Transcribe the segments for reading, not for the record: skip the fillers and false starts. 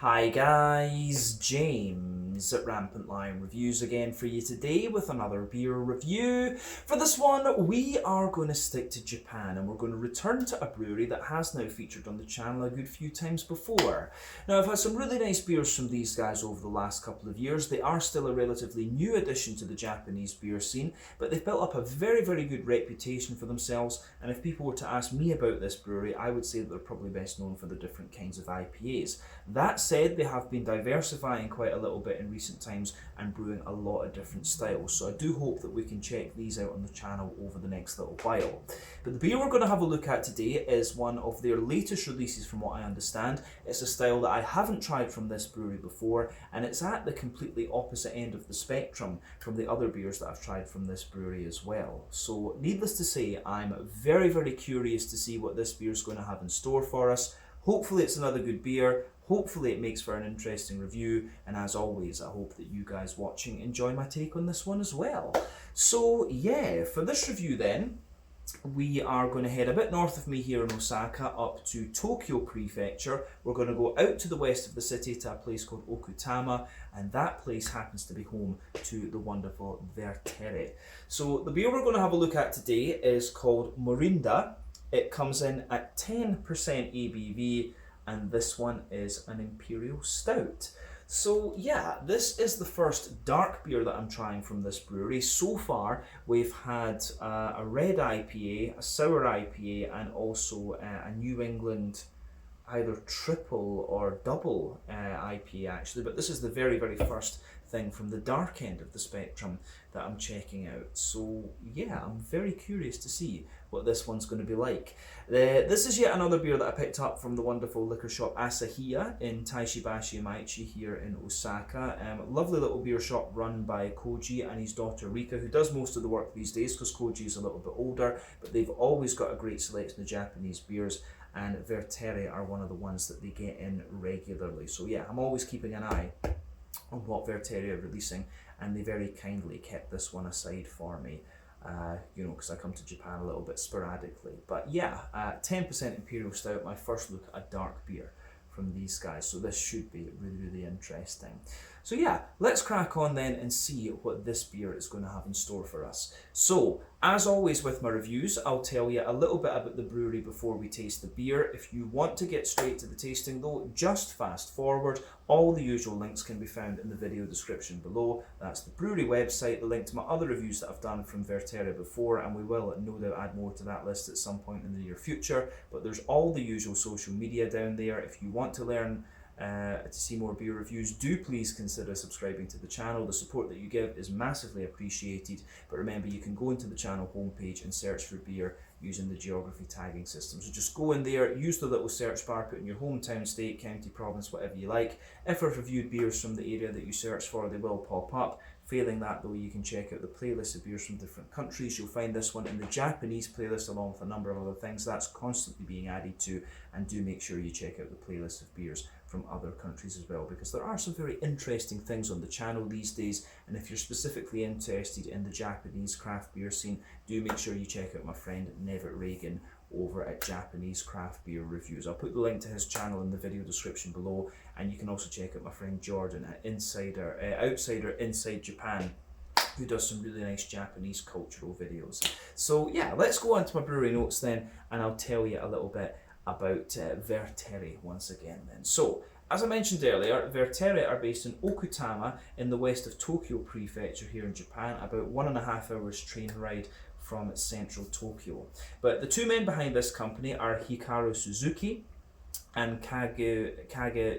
Hi guys, James at Rampant Lion Reviews again for you today with another beer review. For this one, we are going to stick to Japan and we're going to return to a brewery that has now featured on the channel a good few times before. Now, I've had some really nice beers from these guys over the last couple of years. They are still a relatively new addition to the Japanese beer scene, but they've built up a very good reputation for themselves, and if people were to ask me about this brewery, I would say that they're probably best known for the different kinds of IPAs. That said, they have been diversifying quite a little bit in recent times and brewing a lot of different styles, so I do hope that we can check these out on the channel over the next little while. But the beer we're going to have a look at today is one of their latest releases from what I understand. It's a style that I haven't tried from this brewery before, and it's at the completely opposite end of the spectrum from the other beers that I've tried from this brewery as well. So needless to say, I'm very curious to see what this beer is going to have in store for us. Hopefully it's another good beer. Hopefully it makes for an interesting review, and as always, I hope that you guys watching enjoy my take on this one as well. So yeah, for this review then, we are going to head a bit north of me here in Osaka up to Tokyo Prefecture. We're going to go out to the west of the city to a place called Okutama, and that place happens to be home to the wonderful Vertere. So the beer we're going to have a look at today is called Lorinda. It comes in at 10% ABV, and this one is an Imperial Stout. So yeah, this is the first dark beer that I'm trying from this brewery. So far, we've had a red IPA, a sour IPA, and also a New England either triple or double IPA actually, but this is the very first thing from the dark end of the spectrum that I'm checking out. So yeah, I'm very curious to see what this one's going to be like. This is yet another beer that I picked up from the wonderful liquor shop Asahiya in Taishibashi Maichi here in Osaka. Lovely little beer shop run by Koji and his daughter Rika, who does most of the work these days because Koji is a little bit older, but they've always got a great selection of Japanese beers, and Vertere are one of the ones that they get in regularly. So yeah, I'm always keeping an eye on what Vertere are releasing, and they very kindly kept this one aside for me. You know, because I come to Japan a little bit sporadically. But yeah, 10% Imperial Stout, my first look at a dark beer from these guys, so this should be really interesting. So yeah, let's crack on then and see what this beer is going to have in store for us. So, as always with my reviews, I'll tell you a little bit about the brewery before we taste the beer. If you want to get straight to the tasting though, just fast forward. All the usual links can be found in the video description below. That's the brewery website, the link to my other reviews that I've done from Vertere before, and we will no doubt add more to that list at some point in the near future. But there's all the usual social media down there. If you want to learn to see more beer reviews, do please consider subscribing to the channel. The support that you give is massively appreciated, but remember, you can go into the channel homepage and search for beer using the geography tagging system. So just go in there, use the little search bar, put in your hometown, state, county, province, whatever you like. If I've reviewed beers from the area that you search for, they will pop up. Failing that though, you can check out the playlist of beers from different countries. You'll find this one in the Japanese playlist along with a number of other things that's constantly being added to, and do make sure you check out the playlist of beers from other countries as well, because there are some very interesting things on the channel these days, and if you're specifically interested in the Japanese craft beer scene, do make sure you check out my friend Nevitt Reagan over at Japanese Craft Beer Reviews. I'll put the link to his channel in the video description below, and you can also check out my friend Jordan at Outsider Inside Japan, who does some really nice Japanese cultural videos. So yeah, let's go on to my brewery notes then, and I'll tell you a little bit about Vertere once again then. So, as I mentioned earlier, Vertere are based in Okutama in the west of Tokyo Prefecture here in Japan, about 1.5 hours train ride from central Tokyo. But the two men behind this company are Hikaru Suzuki and Kage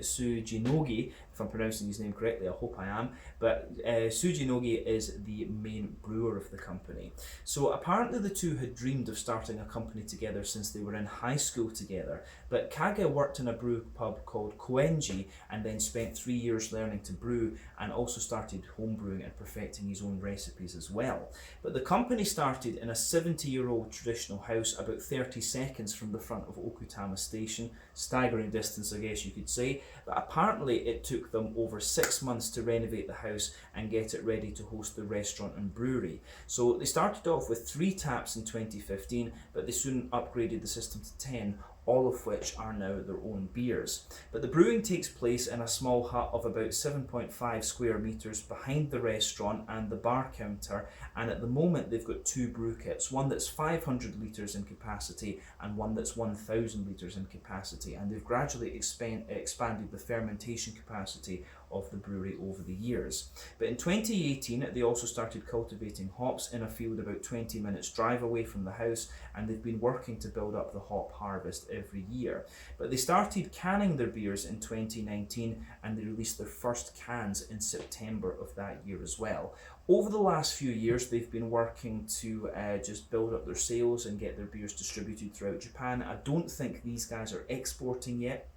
Sujinogi, if I'm pronouncing his name correctly, I hope I am, but Sujinogi is the main brewer of the company. So apparently the two had dreamed of starting a company together since they were in high school together, but Kage worked in a brew pub called Koenji and then spent 3 years learning to brew, and also started homebrewing and perfecting his own recipes as well. But the company started in a 70-year-old traditional house about 30 seconds from the front of Okutama Station, staggering distance I guess you could say, but apparently it took them over 6 months to renovate the house and get it ready to host the restaurant and brewery. So they started off with 3 taps in 2015, but they soon upgraded the system to 10, all of which are now their own beers. But the brewing takes place in a small hut of about 7.5 square metres behind the restaurant and the bar counter, and at the moment they've got 2 brew kits, one that's 500 litres in capacity and one that's 1,000 litres in capacity, and they've gradually expanded the fermentation capacity of the brewery over the years. But in 2018 they also started cultivating hops in a field about 20 minutes drive away from the house, and they've been working to build up the hop harvest every year. But they started canning their beers in 2019, and they released their first cans in September of that year as well. Over the last few years they've been working to just build up their sales and get their beers distributed throughout Japan. I don't think these guys are exporting yet.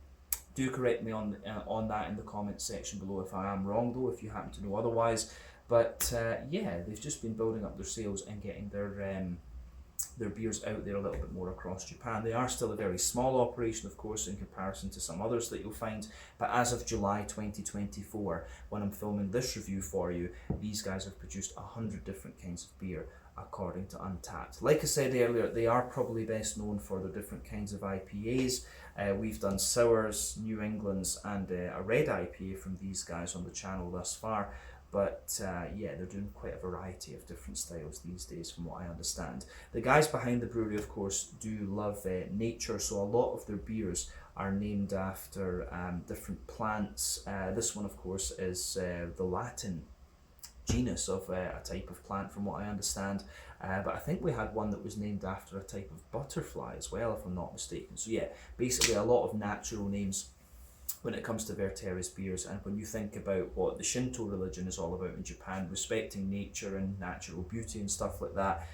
Do correct me on that in the comments section below if I am wrong, though, if you happen to know otherwise. But yeah, they've just been building up their sales and getting their beers out there a little bit more across Japan. They are still a very small operation, of course, in comparison to some others that you'll find, but as of July 2024, when I'm filming this review for you, these guys have produced 100 different kinds of beer, according to Untappd. Like I said earlier, they are probably best known for their different kinds of IPAs. We've done sours, New Englands, and a red IPA from these guys on the channel thus far. But yeah, they're doing quite a variety of different styles these days from what I understand. The guys behind the brewery, of course, do love nature, so a lot of their beers are named after different plants. This one, of course, is the Latin genus of a type of plant from what I understand, but I think we had one that was named after a type of butterfly as well, if I'm not mistaken. So yeah, basically a lot of natural names when it comes to Vertere's beers. And when you think about what the Shinto religion is all about in Japan, respecting nature and natural beauty and stuff like that,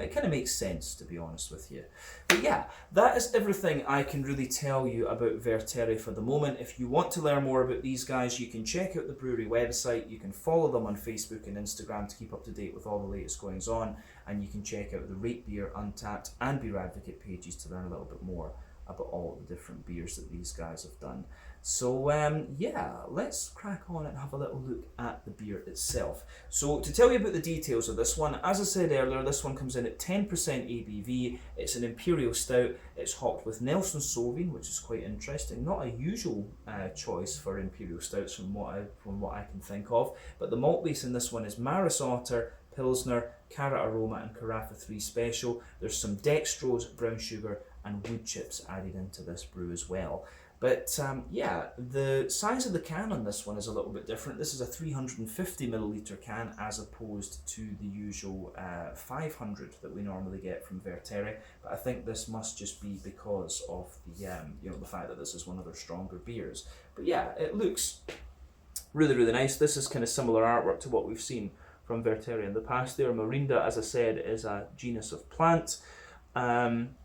it kind of makes sense, to be honest with you. But yeah, that is everything I can really tell you about Vertere for the moment. If you want to learn more about these guys, you can check out the brewery website, you can follow them on Facebook and Instagram to keep up to date with all the latest goings on, and you can check out the Rate Beer, Untappd and Beer Advocate pages to learn a little bit more about all the different beers that these guys have done. So yeah, let's crack on and have a little look at the beer itself. So to tell you about the details of this one, as I said earlier, this one comes in at 10% ABV. It's an Imperial Stout. It's hopped with Nelson Sauvin, which is quite interesting. Not a usual choice for Imperial Stouts from what I can think of. But the malt base in this one is Maris Otter, Pilsner, Carrot Aroma and Carafa 3 Special. There's some dextrose, brown sugar and wood chips added into this brew as well. But yeah, the size of the can on this one is a little bit different. This is a 350 milliliter can as opposed to the usual 500 that we normally get from Vertere. But I think this must just be because of the the fact that this is one of their stronger beers. But yeah, it looks really, really nice. This is kind of similar artwork to what we've seen from Vertere in the past there. Lorinda, as I said, is a genus of plant.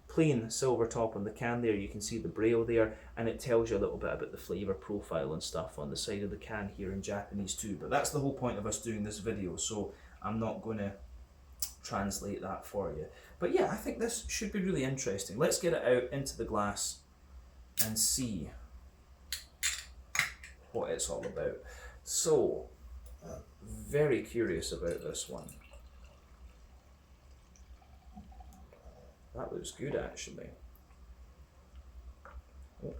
Plain silver top on the can there, you can see the braille there, and it tells you a little bit about the flavour profile and stuff on the side of the can here in Japanese too. But that's the whole point of us doing this video, so I'm not going to translate that for you. But yeah, I think this should be really interesting. Let's get it out into the glass and see what it's all about. So, very curious about this one. That looks good, actually. Oh,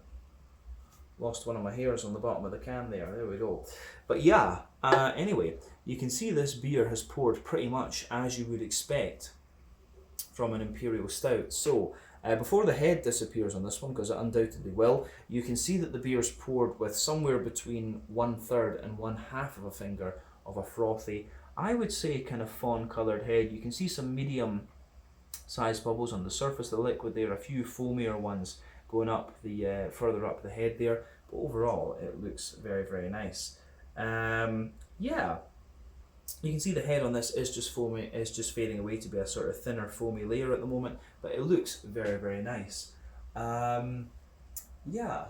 lost one of my hairs on the bottom of the can there. There we go. But yeah, anyway, you can see this beer has poured pretty much as you would expect from an Imperial Stout. So, before the head disappears on this one, because it undoubtedly will, you can see that the beer is poured with somewhere between 1/3 and 1/2 of a finger of a frothy, I would say kind of fawn coloured head. You can see some medium size bubbles on the surface of the liquid there, a few foamier ones going up the further up the head there, but overall it looks very, very nice. Yeah, you can see the head on this is just foamy, is just fading away to be a sort of thinner foamy layer at the moment, but it looks very, very nice. Yeah,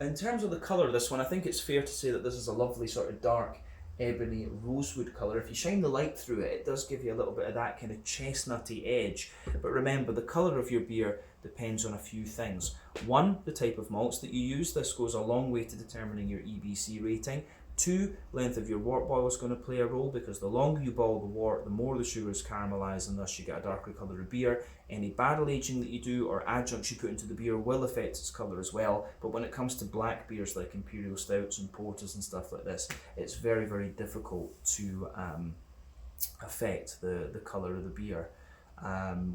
in terms of the colour of this one, I think it's fair to say that this is a lovely sort of dark ebony rosewood colour. If you shine the light through it, it does give you a little bit of that kind of chestnutty edge. But remember, the colour of your beer depends on a few things. One, the type of malts that you use. This goes a long way to determining your EBC rating. 2, length of your wort boil is going to play a role, because the longer you boil the wort, the more the sugar is caramelised, and thus you get a darker colour of beer. Any barrel aging that you do or adjuncts you put into the beer will affect its colour as well. But when it comes to black beers like Imperial Stouts and Porters and stuff like this, it's very, very difficult to affect the colour of the beer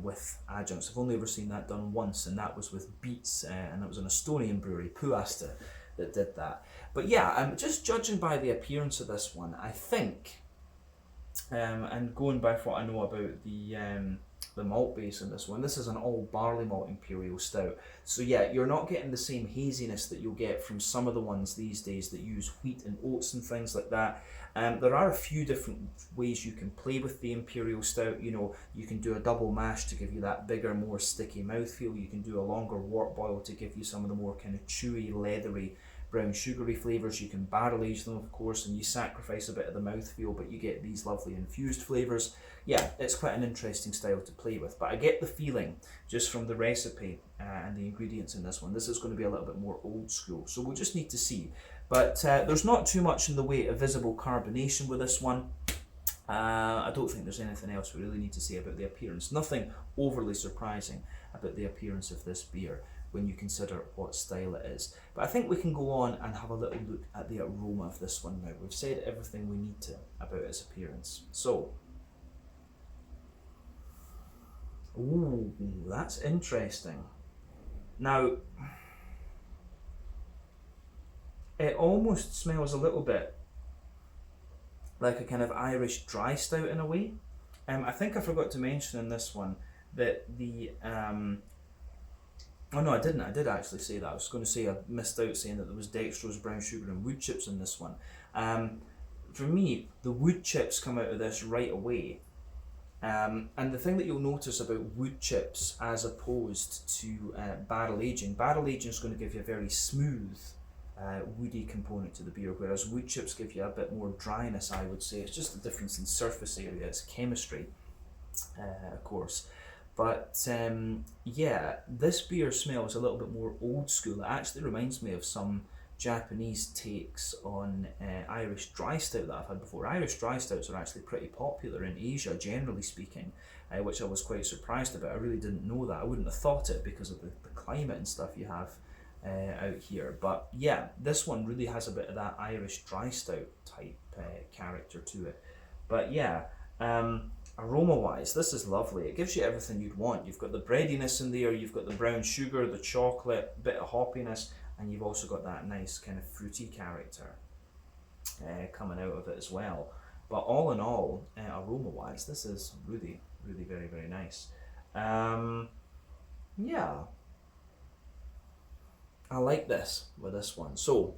with adjuncts. I've only ever seen that done once, and that was with beets, and that was an Estonian brewery, Puhasta, that did that. But yeah, just judging by the appearance of this one, I think, and going by what I know about the malt base in this one, this is an all barley malt Imperial Stout. So yeah, you're not getting the same haziness that you'll get from some of the ones these days that use wheat and oats and things like that. There are a few different ways you can play with the Imperial Stout. You know, you can do a double mash to give you that bigger, more sticky mouthfeel. You can do a longer wort boil to give you some of the more kind of chewy, leathery, brown sugary flavours. You can barrel age them, of course, and you sacrifice a bit of the mouthfeel, but you get these lovely infused flavours. Yeah, it's quite an interesting style to play with, but I get the feeling, just from the recipe and the ingredients in this one, this is going to be a little bit more old school, so we'll just need to see. But there's not too much in the way of visible carbonation with this one. I don't think there's anything else we really need to say about the appearance. Nothing overly surprising about the appearance of this beer when you consider what style it is. But I think we can go on and have a little look at the aroma of this one now. We've said everything we need to about its appearance. So, ooh, that's interesting. Now, it almost smells a little bit like a kind of Irish dry stout in a way. I think I forgot to mention in this one that the oh no, I didn't. I did actually say that. I was going to say I missed out saying that there was dextrose, brown sugar and wood chips in this one. For me, the wood chips come out of this right away. And the thing that you'll notice about wood chips as opposed to barrel aging is going to give you a very smooth woody component to the beer, whereas wood chips give you a bit more dryness, I would say. It's just the difference in surface area, it's chemistry, of course. But yeah, this beer smells a little bit more old school. It actually reminds me of some Japanese takes on Irish dry stout that I've had before. Irish dry stouts are actually pretty popular in Asia, generally speaking, which I was quite surprised about. I really didn't know that. I wouldn't have thought it because of the climate and stuff you have out here. But yeah, this one really has a bit of that Irish dry stout type character to it. But yeah, aroma wise, this is lovely. It gives you everything you'd want. You've got the breadiness in there, you've got the brown sugar, the chocolate, bit of hoppiness, and you've also got that nice kind of fruity character coming out of it as well. But all in all, aroma wise, this is really, really very, very nice. Yeah, I like this with this one. So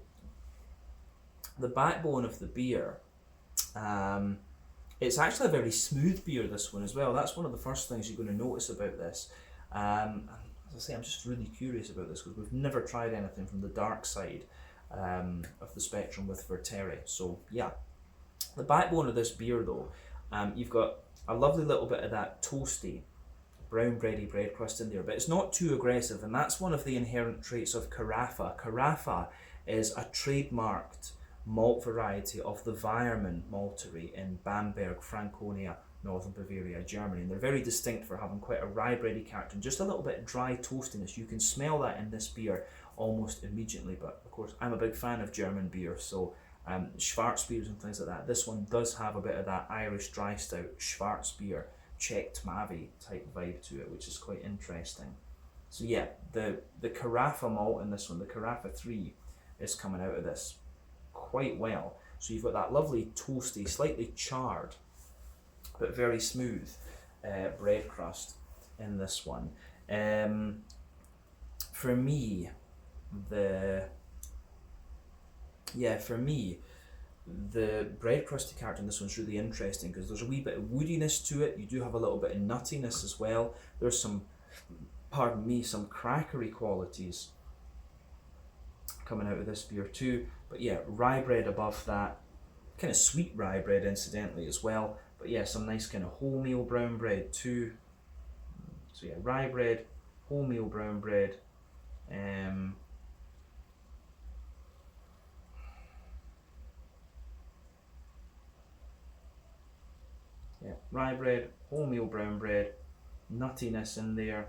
the backbone of the beer, it's actually a very smooth beer, this one as well. That's one of the first things you're going to notice about this. As I say, I'm just really curious about this because we've never tried anything from the dark side of the spectrum with Vertere. So yeah, the backbone of this beer though, you've got a lovely little bit of that toasty, brown bready bread crust in there, but it's not too aggressive, and that's one of the inherent traits of Carafa. Carafa is a trademarked malt variety of the Weyermann maltery in Bamberg, Franconia, northern Bavaria, Germany, and they're very distinct for having quite a rye bready character and just a little bit of dry toastiness. You can smell that in this beer almost immediately, but of course I'm a big fan of German beer, so Schwarzbiers and things like that. This one does have a bit of that Irish dry stout Schwarzbier, checked Mavi type vibe to it, which is quite interesting. So yeah, the Carafa malt in this one, the Carafa 3, is coming out of this quite well. So you've got that lovely toasty, slightly charred, but very smooth bread crust in this one. For me, the bread crusty character in this one's really interesting because there's a wee bit of woodiness to it. You do have a little bit of nuttiness as well. There's some, pardon me, some crackery qualities coming out of this beer too. But yeah, rye bread above that, kind of sweet rye bread incidentally as well. But yeah, some nice kind of wholemeal brown bread too. So yeah, rye bread, wholemeal brown bread. rye bread, wholemeal brown bread, nuttiness in there,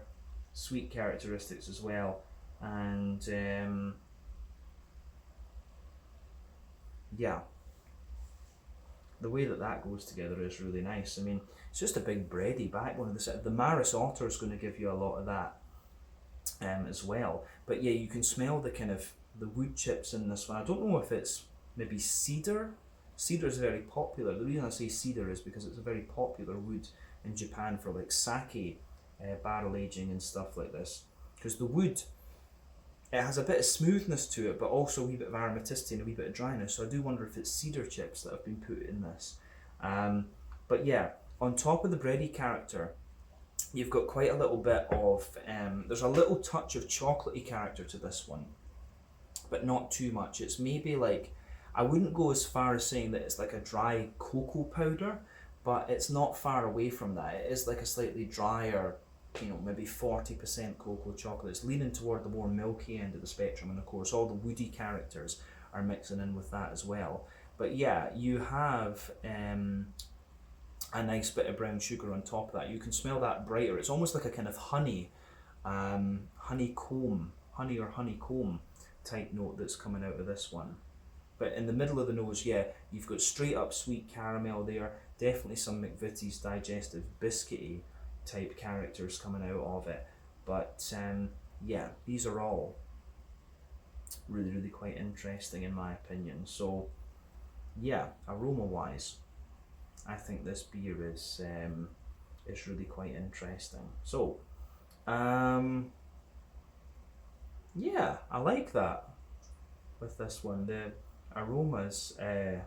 sweet characteristics as well, and yeah, the way that that goes together is really nice. I mean, it's just a big bready backbone. The Maris Otter is going to give you a lot of that as well. But yeah, you can smell the kind of the wood chips in this one. I don't know if it's maybe cedar. Cedar is very popular. The reason I say cedar is because it's a very popular wood in Japan for like sake barrel aging and stuff like this. Because the wood, it has a bit of smoothness to it, but also a wee bit of aromaticity and a wee bit of dryness. So I do wonder if it's cedar chips that have been put in this. But yeah, on top of the bready character, you've got quite a little bit of, there's a little touch of chocolatey character to this one, but not too much. It's maybe like, I wouldn't go as far as saying that it's like a dry cocoa powder, but it's not far away from that. It is like a slightly drier, you know, maybe 40% cocoa chocolate. It's leaning toward the more milky end of the spectrum, and of course all the woody characters are mixing in with that as well. But yeah, you have a nice bit of brown sugar on top of that. You can smell that brighter. It's almost like a kind of honey, honeycomb type note that's coming out of this one. But in the middle of the nose, yeah, you've got straight up sweet caramel there. Definitely some McVitie's digestive biscuity type characters coming out of it. But yeah, these are all really, really quite interesting in my opinion. So yeah, aroma wise, I think this beer is really quite interesting. So yeah, I like that with this one. The aromas, the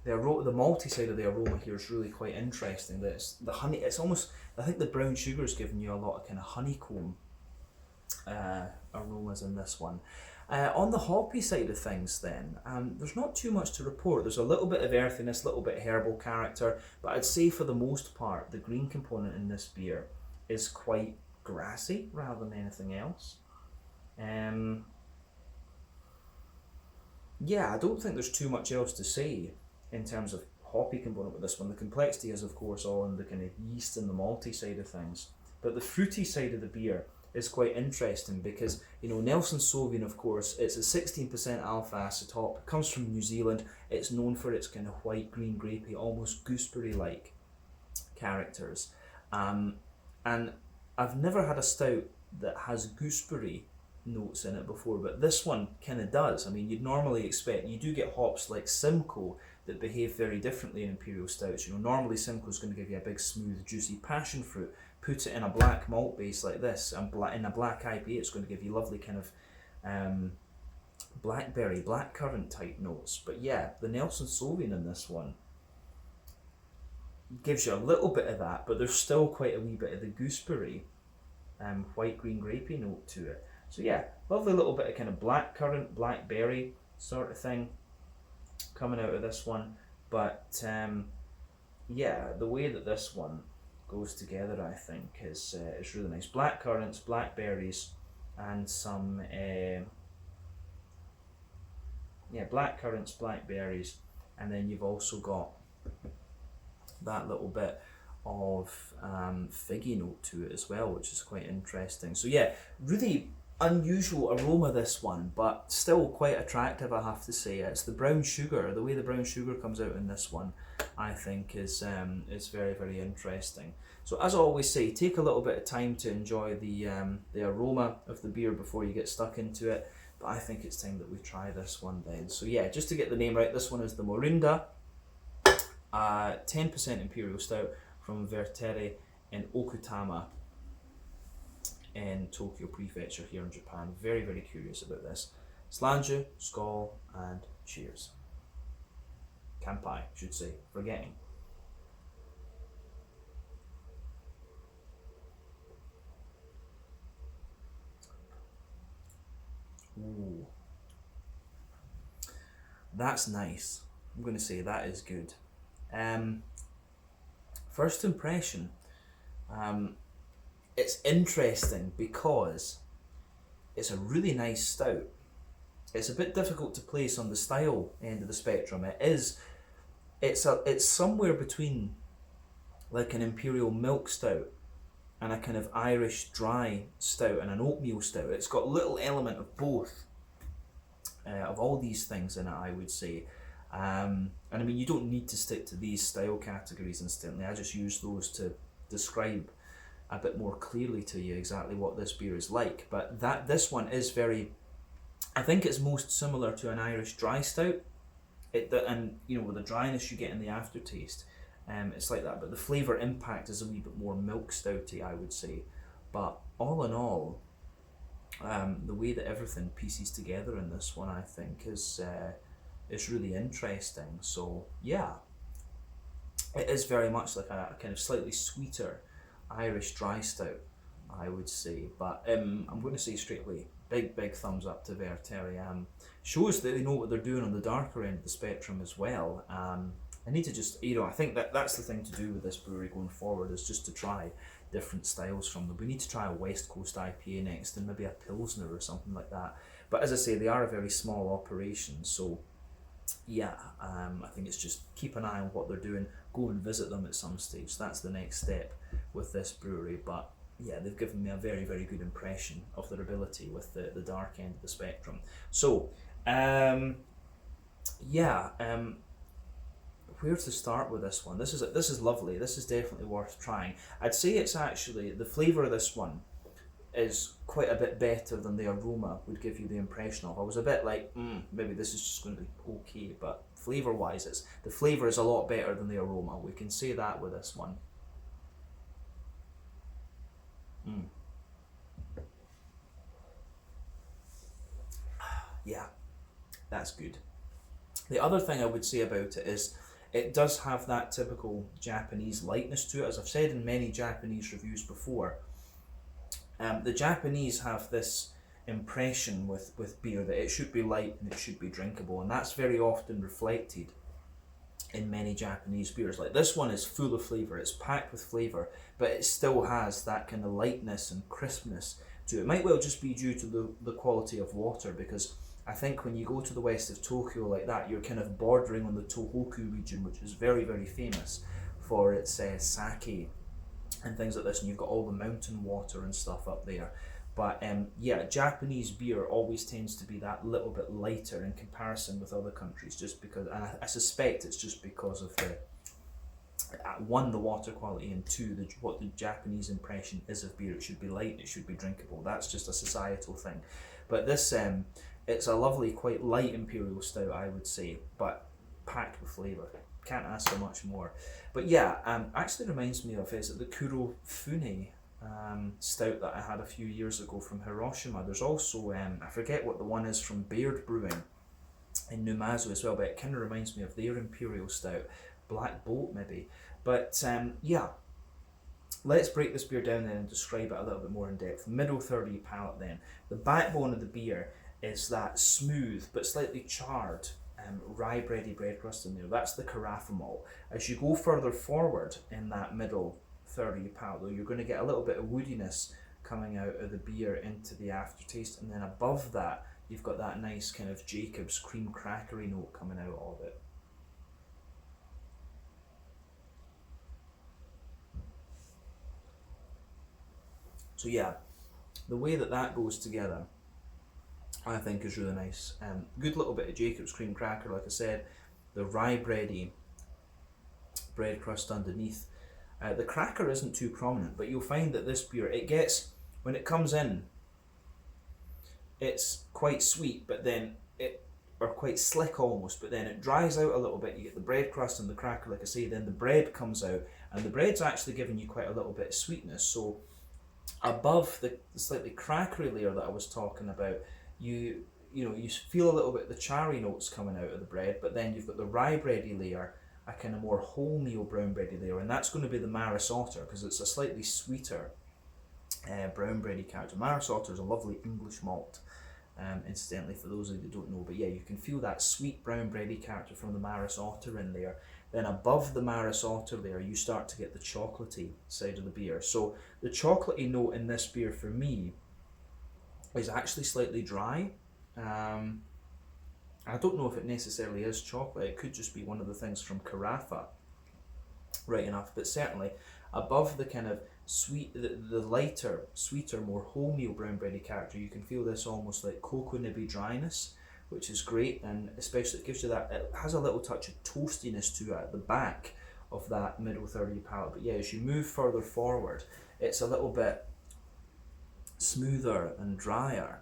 malty side of the aroma here is really quite interesting. That the honey, it's almost, I think the brown sugar is giving you a lot of kind of honeycomb aromas in this one. On the hoppy side of things then, there's not too much to report. There's a little bit of earthiness, a little bit of herbal character, but I'd say for the most part, the green component in this beer is quite grassy rather than anything else. Yeah, I don't think there's too much else to say in terms of hoppy component with this one. The complexity is of course all in the kind of yeast and the malty side of things, but the fruity side of the beer is quite interesting because, you know, Nelson Sauvin, of course, it's a 16% alpha acetop, comes from New Zealand. It's known for its kind of white, green, grapey, almost gooseberry-like characters. And I've never had a stout that has gooseberry notes in it before, but this one kind of does. I mean, you'd normally expect, you do get hops like Simcoe that behave very differently in Imperial stouts. You know, normally Simcoe's going to give you a big, smooth, juicy passion fruit. Put it in a black malt base like this, and in a black IPA, it's going to give you lovely kind of blackberry, blackcurrant type notes. But yeah, the Nelson Sauvin in this one gives you a little bit of that, but there's still quite a wee bit of the gooseberry, white, green, grapey note to it. So yeah, lovely little bit of kind of blackcurrant, blackberry sort of thing coming out of this one. But yeah, the way that this one goes together, I think, is really nice. Blackcurrants, blackberries, and some blackcurrants, blackberries, and then you've also got that little bit of figgy note to it as well, which is quite interesting. So yeah, really unusual aroma this one, but still quite attractive, I have to say. It's the brown sugar, the way the brown sugar comes out in this one, I think is very, very interesting. So as I always say, take a little bit of time to enjoy the aroma of the beer before you get stuck into it, but I think it's time that we try this one then. So yeah, just to get the name right, this one is the Lorinda 10% Imperial Stout from Vertere in Okutama in Tokyo Prefecture here in Japan. Very, very curious about this. Slanju, skål, and cheers. Kanpai, should say, forgetting. Ooh. That's nice. I'm going to say that is good. First impression, it's interesting because it's a really nice stout. It's a bit difficult to place on the style end of the spectrum. It is it's somewhere between like an Imperial milk stout and a kind of Irish dry stout and an oatmeal stout. It's got a little element of both, of all these things in it, I would say. And I mean, you don't need to stick to these style categories instantly. I just use those to describe a bit more clearly to you exactly what this beer is like. But this one is very, I think it's most similar to an Irish dry stout. And you know, with the dryness you get in the aftertaste, it's like that. But the flavour impact is a wee bit more milk stouty, I would say. But all in all, the way that everything pieces together in this one, I think, is really interesting. So yeah, it is very much like a kind of slightly sweeter Irish dry stout, I would say. But I'm going to say straight away, big thumbs up to Vertere. Shows that they know what they're doing on the darker end of the spectrum as well. I need to just, you know, I think that's the thing to do with this brewery going forward, is just to try different styles from them. We need to try a West Coast IPA next, and maybe a Pilsner or something like that. But as I say, they are a very small operation, so yeah, I think it's just keep an eye on what they're doing, go and visit them at some stage. That's the next step with this brewery. But yeah, they've given me a very good impression of their ability with the dark end of the spectrum. So yeah, where to start with this one? This is lovely. This is definitely worth trying. I'd say it's actually, the flavour of this one is quite a bit better than the aroma would give you the impression of. I was a bit like, maybe this is just going to be okay, but flavour wise, the flavour is a lot better than the aroma. We can say that with this one. Yeah, that's good. The other thing I would say about it is it does have that typical Japanese lightness to it. As I've said in many Japanese reviews before, the Japanese have this impression with beer that it should be light and it should be drinkable, and that's very often reflected in many Japanese beers. Like this one is full of flavour, it's packed with flavour, but it still has that kind of lightness and crispness to it. It might well just be due to the quality of water, because I think when you go to the west of Tokyo like that, you're kind of bordering on the Tohoku region, which is very famous for its sake and things like this, and you've got all the mountain water and stuff up there. But yeah, Japanese beer always tends to be that little bit lighter in comparison with other countries, just because, and I suspect it's just because of the one, the water quality, and two, what the Japanese impression is of beer. It should be light, it should be drinkable. That's just a societal thing. But this, it's a lovely, quite light Imperial stout, I would say, but packed with flavour. Can't ask for much more. But yeah, actually reminds me of, is it the Kurofune stout that I had a few years ago from Hiroshima. There's also, I forget what the one is from Baird Brewing in Numazu as well, but it kind of reminds me of their Imperial stout. Black Bolt maybe. But yeah, let's break this beer down then and describe it a little bit more in depth. Middle third of your palate then. The backbone of the beer is that smooth but slightly charred rye bready bread crust in there. That's the carafa malt. As you go further forward in that middle third of your palate though, you're going to get a little bit of woodiness coming out of the beer into the aftertaste, and then above that you've got that nice kind of Jacob's cream crackery note coming out of it. So yeah, the way that goes together, I think, is really nice. Good little bit of Jacob's cream cracker, like I said, the rye bready bread crust underneath. The cracker isn't too prominent, but you'll find that this beer, it gets, when it comes in, it's quite sweet, but then or quite slick almost, but then it dries out a little bit. You get the bread crust and the cracker, like I say, then the bread comes out, and the bread's actually giving you quite a little bit of sweetness. So above the slightly crackery layer that I was talking about, you feel a little bit of the cherry notes coming out of the bread, but then you've got the rye bready layer, a kind of more wholemeal brown bready layer, and that's going to be the Maris Otter, because it's a slightly sweeter brown bready character. Maris Otter is a lovely English malt, incidentally, for those of you that don't know. But yeah, you can feel that sweet brown bready character from the Maris Otter in there. Then above the Maris Otter there, you start to get the chocolatey side of the beer. So the chocolatey note in this beer for me is actually slightly dry. I don't know if it necessarily is chocolate, it could just be one of the things from Carafa, right enough, but certainly above the kind of sweet, the lighter, sweeter, more wholemeal brown bready character, you can feel this almost like cocoa nibby dryness, which is great, and especially it gives you that, it has a little touch of toastiness to it at the back of that middle third of your palate. But yeah, as you move further forward, it's a little bit smoother and drier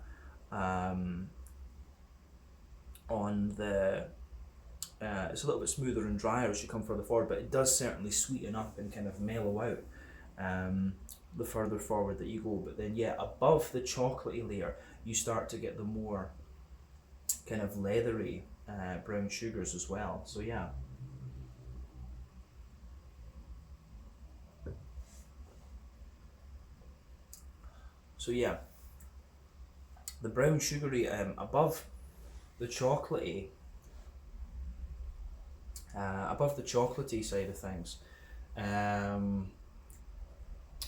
on the it's a little bit smoother and drier as you come further forward, but it does certainly sweeten up and kind of mellow out the further forward that you go. But then yeah, above the chocolatey layer, you start to get the more kind of leathery brown sugars as well. So yeah. So yeah, the brown sugary above the chocolatey side of things,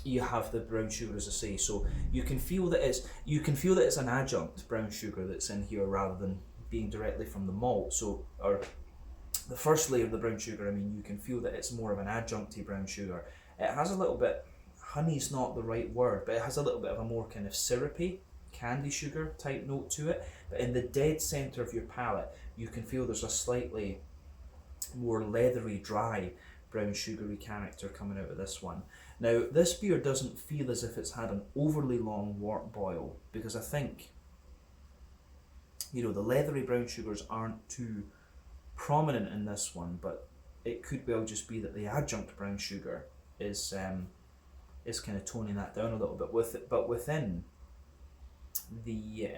you have the brown sugar, as I say. So you can feel that it's an adjunct brown sugar that's in here rather than being directly from the malt. So, or the first layer of the brown sugar, I mean, you can feel that it's more of an adjuncty brown sugar. It has a little bit, honey's not the right word, but it has a little bit of a more kind of syrupy, candy sugar type note to it. But in the dead center of your palate, you can feel there's a slightly more leathery, dry brown sugary character coming out of this one. Now, this beer doesn't feel as if it's had an overly long wort boil, because I think, you know, the leathery brown sugars aren't too prominent in this one, but it could well just be that the adjunct brown sugar is kind of toning that down a little bit with it. But within the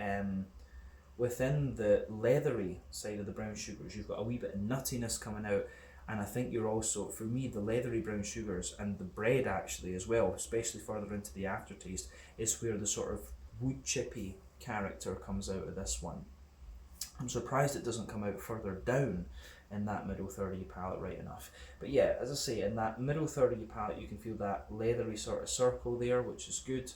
leathery side of the brown sugars, you've got a wee bit of nuttiness coming out, and I think you're also, for me, the leathery brown sugars and the bread actually as well, especially further into the aftertaste, is where the sort of wood chippy character comes out of this one. I'm surprised it doesn't come out further down in that middle third of your palate right enough. But yeah, as I say, in that middle third of your palate, you can feel that leathery sort of circle there, which is good.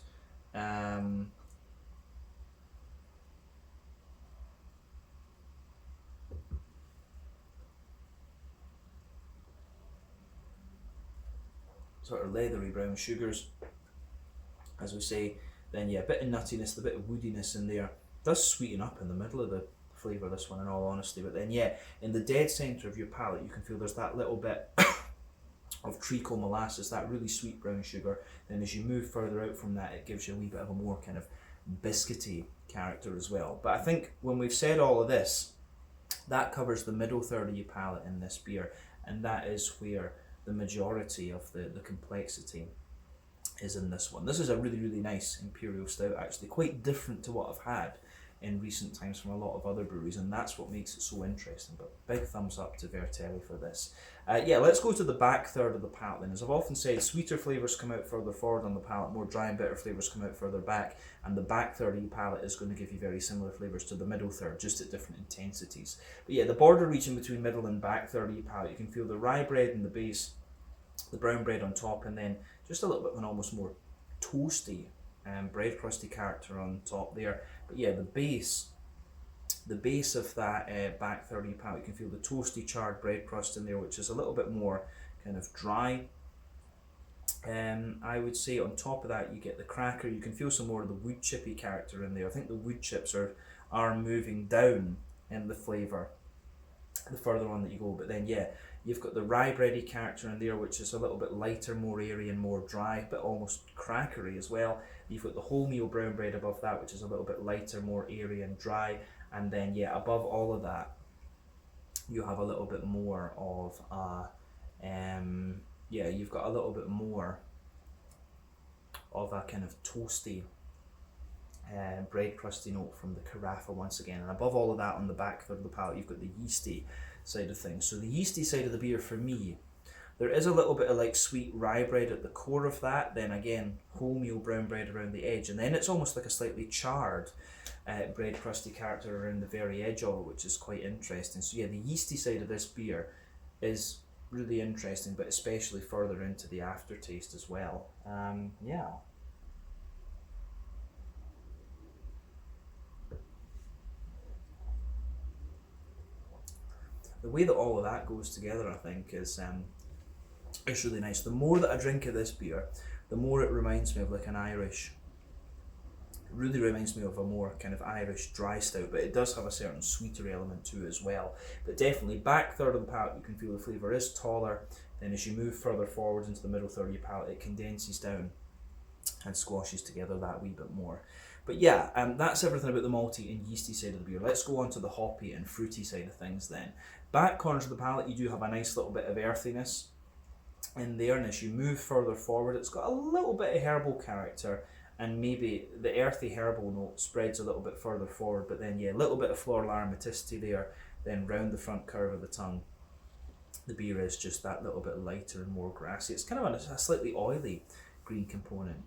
Sort of leathery brown sugars, as we say. Then yeah, a bit of nuttiness, a bit of woodiness in there. It does sweeten up in the middle of the flavour, this one, in all honesty. But then yeah, in the dead centre of your palate, you can feel there's that little bit of treacle molasses, that really sweet brown sugar. Then as you move further out from that, it gives you a wee bit of a more kind of biscuity character as well. But I think when we've said all of this, that covers the middle third of your palate in this beer, and that is where the majority of the complexity is in this one. This is a really, really nice Imperial Stout, actually, quite different to what I've had in recent times from a lot of other breweries, and that's what makes it so interesting. But big thumbs up to Vertere for this. Yeah, let's go to the back third of the palate then. As I've often said, sweeter flavours come out further forward on the palate, more dry and bitter flavours come out further back, and the back third of your palate is going to give you very similar flavours to the middle third, just at different intensities. But yeah, the border region between middle and back third of your palate, you can feel the rye bread in the base, the brown bread on top, and then just a little bit of an almost more toasty bread crusty character on top there. But yeah, the base of that back third of your palate, you can feel the toasty charred bread crust in there, which is a little bit more kind of dry. I would say on top of that you get the cracker. You can feel some more of the wood chippy character in there. I think the wood chips are moving down in the flavour the further on that you go. But then yeah, you've got the rye bready character in there, which is a little bit lighter, more airy and more dry, but almost crackery as well. You've got the wholemeal brown bread above that, which is a little bit lighter, more airy and dry. And then yeah, above all of that, you have a little bit more of yeah, you've got a little bit more of a kind of toasty bread crusty note from the carafa once again. And above all of that, on the back third of the palate, you've got the yeasty side of things. So the yeasty side of the beer for me, there is a little bit of like sweet rye bread at the core of that, then again wholemeal brown bread around the edge, and then it's almost like a slightly charred bread crusty character around the very edge of it, which is quite interesting. So yeah, the yeasty side of this beer is really interesting, but especially further into the aftertaste as well. Yeah. the way that all of that goes together, I think, is it's really nice. The more that I drink of this beer, the more it reminds me of like an Irish. It really reminds me of a more kind of Irish dry stout, but it does have a certain sweeter element to it as well. But definitely back third of the palate, you can feel the flavour is taller. Then as you move further forward into the middle third of your palate, it condenses down and squashes together that wee bit more. But yeah, that's everything about the malty and yeasty side of the beer. Let's go on to the hoppy and fruity side of things then. Back corners of the palate, you do have a nice little bit of earthiness in there, and as you move further forward, it's got a little bit of herbal character, and maybe the earthy herbal note spreads a little bit further forward, but then yeah, a little bit of floral aromaticity there. Then round the front curve of the tongue, the beer is just that little bit lighter and more grassy. It's kind of a slightly oily green component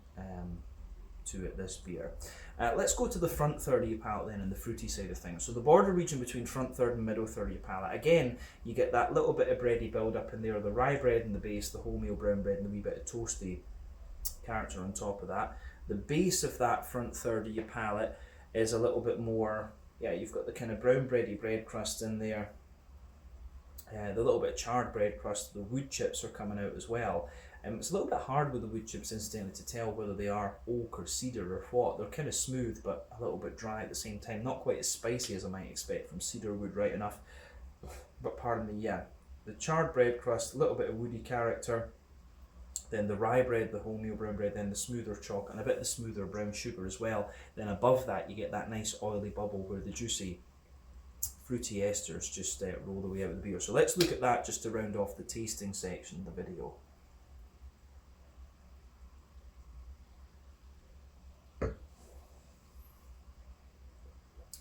to it, this beer. Let's go to the front third of your palate then, and the fruity side of things. So the border region between front third and middle third of your palate, again, you get that little bit of bready build up in there, the rye bread in the base, the wholemeal brown bread, and a wee bit of toasty character on top of that. The base of that front third of your palate is a little bit more, yeah, you've got the kind of brown bready bread crust in there, the little bit of charred bread crust, the wood chips are coming out as well. It's a little bit hard with the wood chips, incidentally, to tell whether they are oak or cedar or what. They're kind of smooth but a little bit dry at the same time. Not quite as spicy as I might expect from cedar wood, right enough. But pardon me, yeah. The charred bread crust, a little bit of woody character. Then the rye bread, the wholemeal brown bread, then the smoother chalk, and a bit of the smoother brown sugar as well. Then above that, you get that nice oily bubble where the juicy fruity esters just roll the way out of the beer. So let's look at that just to round off the tasting section of the video.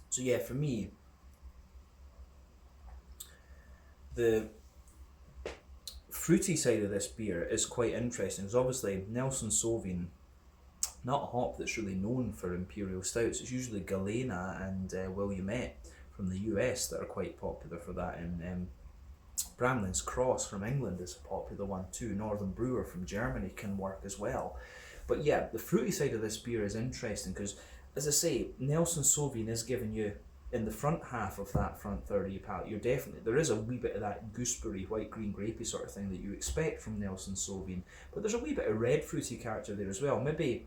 So yeah, for me, the fruity side of this beer is quite interesting, because obviously Nelson Sauvin, not a hop that's really known for Imperial stouts. It's usually Galena and Williamette from the US that are quite popular for that, and Bramlin's Cross from England is a popular one too. Northern Brewer from Germany can work as well. But yeah, the fruity side of this beer is interesting because, as I say, Nelson Sauvin is giving you, in the front half of that front third of your palate, you're definitely, there is a wee bit of that gooseberry, white green grapey sort of thing that you expect from Nelson Sauvin, but there's a wee bit of red fruity character there as well. Maybe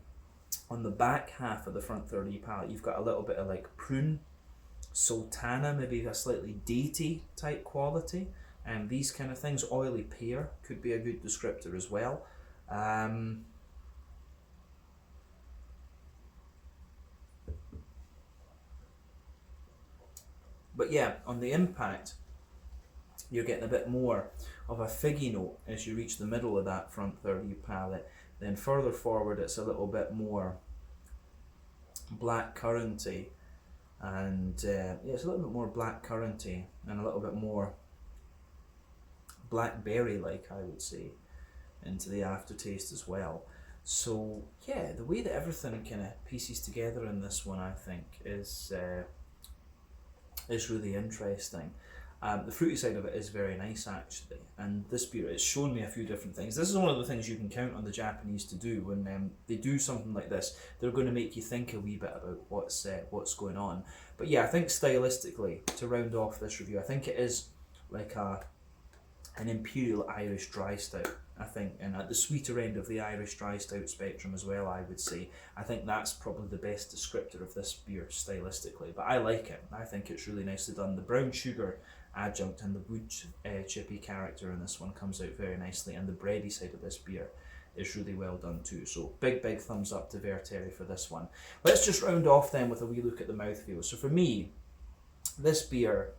on the back half of the front third of your palate, you've got a little bit of like prune, sultana, maybe a slightly datey type quality, and these kind of things. Oily pear could be a good descriptor as well. But yeah, on the impact, you're getting a bit more of a figgy note as you reach the middle of that front third of your palate. Then further forward, it's a little bit more black curranty, and yeah, it's a little bit more black curranty and a little bit more blackberry-like, I would say, into the aftertaste as well. So yeah, the way that everything kind of pieces together in this one, I think, is really interesting. The fruity side of it is very nice actually, and this beer has shown me a few different things. This is one of the things you can count on the Japanese to do when they do something like this. They're going to make you think a wee bit about what's going on. But yeah, I think stylistically, to round off this review, I think it is like an Imperial Irish dry stout, I think, and at the sweeter end of the Irish dry stout spectrum as well, I would say. I think that's probably the best descriptor of this beer stylistically, but I like it. I think it's really nicely done. The brown sugar adjunct and the wood chippy character in this one comes out very nicely, and the bready side of this beer is really well done too. So big thumbs up to Vertere for this one. Let's just round off then with a wee look at the mouthfeel. So for me, this beer,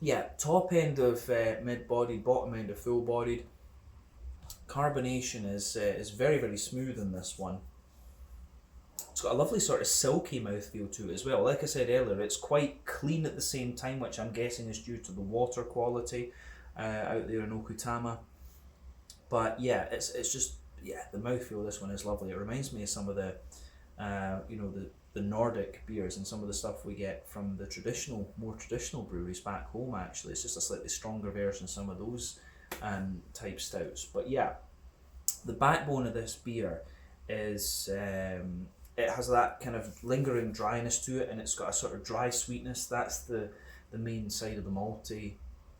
yeah, top end of mid-bodied, bottom end of full-bodied. Carbonation is very smooth in this one. It's got a lovely sort of silky mouthfeel to it as well. Like I said earlier, it's quite clean at the same time, which I'm guessing is due to the water quality out there in Okutama. But yeah, it's just, yeah, the mouthfeel of this one is lovely. It reminds me of some of the, the Nordic beers and some of the stuff we get from the more traditional breweries back home actually. It's just a slightly stronger version of some of those type stouts. But yeah, the backbone of this beer is it has that kind of lingering dryness to it, and it's got a sort of dry sweetness. That's the main side of the malty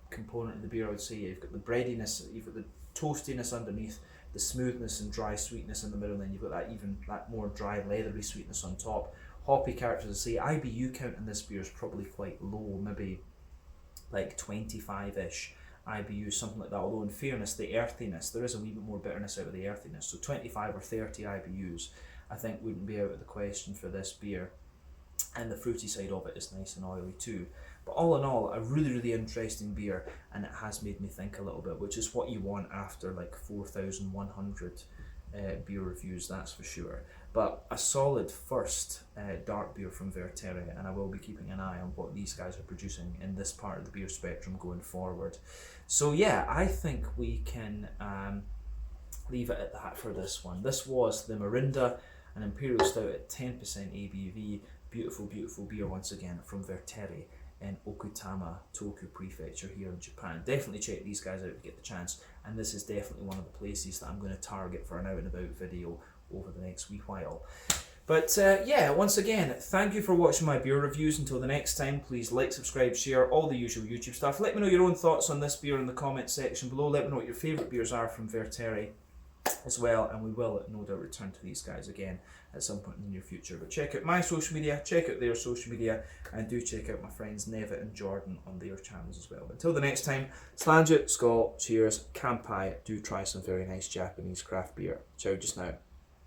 component of the beer, I would say. You've got the breadiness, you've got the toastiness underneath, the smoothness and dry sweetness in the middle, and then you've got that more dry leathery sweetness on top. Hoppy characters, I say. IBU count in this beer is probably quite low, maybe like 25-ish IBU, something like that. Although in fairness, the earthiness, there is a wee bit more bitterness out of the earthiness. So 25 or 30 IBUs, I think, wouldn't be out of the question for this beer. And the fruity side of it is nice and oily too. But all in all, a really, really interesting beer, and it has made me think a little bit, which is what you want after like 4,100 beer reviews, that's for sure. But a solid first dark beer from Vertere, and I will be keeping an eye on what these guys are producing in this part of the beer spectrum going forward. So yeah, I think we can leave it at that for this one. This was the Lorinda, an Imperial Stout at 10% ABV. Beautiful, beautiful beer once again from Vertere in Okutama, Tokyo Prefecture here in Japan. Definitely check these guys out if you get the chance, and this is definitely one of the places that I'm going to target for an out and about video over the next wee while. But yeah, once again, thank you for watching my beer reviews. Until the next time, please like, subscribe, share, all the usual YouTube stuff. Let me know your own thoughts on this beer in the comment section below. Let me know what your favourite beers are from Vertere as well, and we will no doubt return to these guys again at some point in the near future. But check out my social media, check out their social media, and do check out my friends Neva and Jordan on their channels as well. But until the next time, Slange, Skål, cheers, Kampai, do try some very nice Japanese craft beer. Ciao just now.